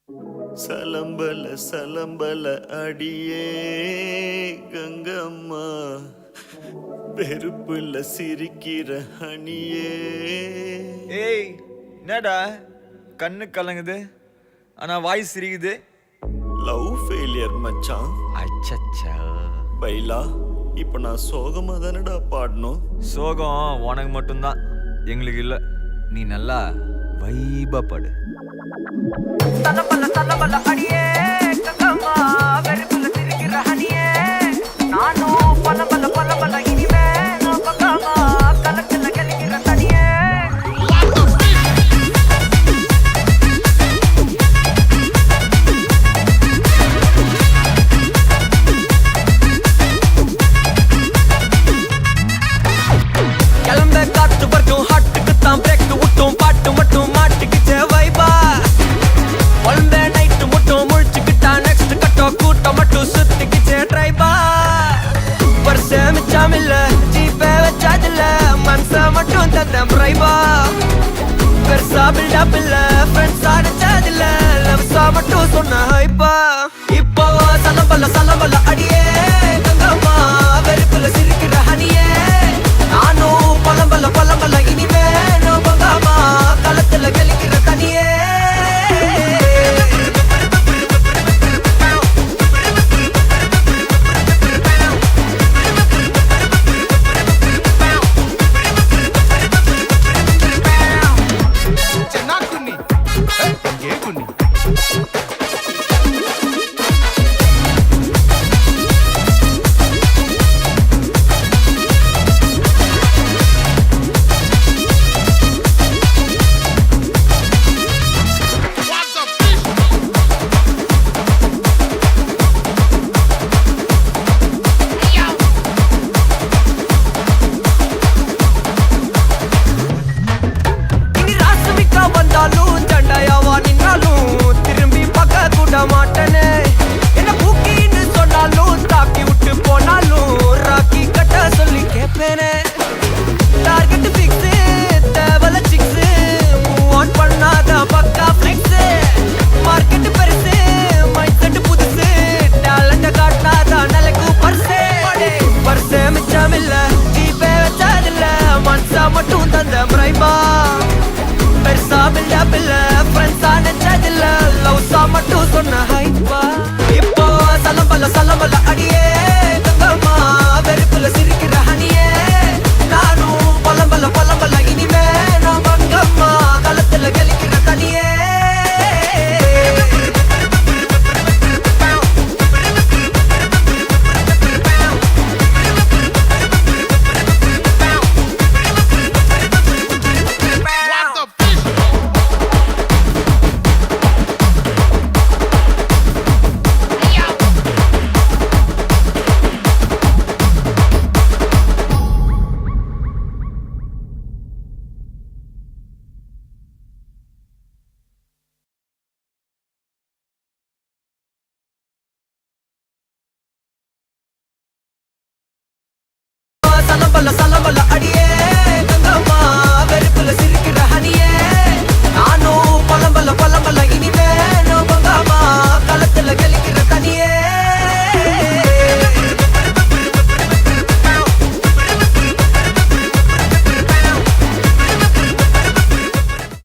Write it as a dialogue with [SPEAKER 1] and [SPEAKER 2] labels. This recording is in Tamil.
[SPEAKER 1] சலம்பல சலம்பல அடியே கங்கம்மா, வெறுப்புல சிரிக்கிற ஹனியே.
[SPEAKER 2] ஏய் என்னடா கண்ணு கலங்குது ஆனா வாய் சிரிக்குது?
[SPEAKER 1] லவ் ஃபெயிலியர் மச்சான்.
[SPEAKER 2] அச்சச்சா.
[SPEAKER 1] பைலா, இப்ப நான் சோகமா தானடா பாடணும்.
[SPEAKER 2] சோகம் உனக்கு மட்டும்தான், எங்களுக்கு இல்ல. நீ நல்லா வைபா பாடு.
[SPEAKER 3] தலபல தலபல அடியே கங்கம்மா, வெறுப்புல சிரிக்கிற ஹனியே. நானும் பலபல பலபல இனிமே நான் பக்காமா, கலத்துல கலிக்கிற தனியே. கிளம்ப காத்து வரைக்கும் ஹாட்டுக்கு தான் பிரேக் விட்டும், பாட்டு மட்டும் மாட்டிக்கிச்சே வைபா. ஒன்பே நைட்டு மட்டும் முழிச்சுக்கிட்டா நெக்ஸ்ட் கட்டோ கூட்டம் மட்டும் சுத்திக்கிச்சே ட்ரைபா. வருஷ மிச்சம் இல்ல ஜீப்பே வச்சாதில்ல, மனச மட்டும் தந்த ட்ரைபா. பெருசா பில்டப் இல்ல ஃப்ரெண்ட்ஸ் அடிச்சதில்ல, லவ்ஸா மட்டும் சொன்ன ஹைப்பா. இப்போ சலம்பல சலம்பல அடியே கங்கம்மா, வெறுப்புல சிரிக்கிற ஹனியே. நானும் பலம்பல பலம்பல இனிமே நான் பங்காமா, களத்துல கலிக்கிற தனியே. இனி ராசமிக்கா வந்தாலும் சண்டையாவா நின்னாலும் திரும்பி பார்க்க கூட மாட்டேனே. என்ன பூக்கின்னு சொன்னாலும் தாக்கி விட்டு போனாலும் ராக்கி கட்ட சொல்லி கேட்பேனே. டார்கெட் ஃபிக்ஸ் தேவல சிக்ஸ், மூவ் ஆன் பண்ணாத பக்கா ஃபிளிக்ஸ். மார்க்கெட் பெருசு மைண்ட் செட் புதுசு, டேலண்ட காட்டாத நிலைக்கு பர்சே. பர்சே மிச்சம் இல்ல ஜீப்பே வச்சதில்ல, மனசா மட்டும் தந்த முறைபா. பெருசா பில்டப் இல்ல ஃப்ரெண்ட்ஸா நெச்சதில்ல, லவ்ஸா மட்டும் சொன்ன ஹைப்பா. இப்போ சலம்பல சலம்பல அடியே கங்கம்மா, வெறுப்புல சிரிக்கிற ஹனியே. நானும் பலம்பல பலம்பல இனிமே நான் பங்கம்மா, களத்துல கலிக்கிற தனியே. சலம்பல சலம்பல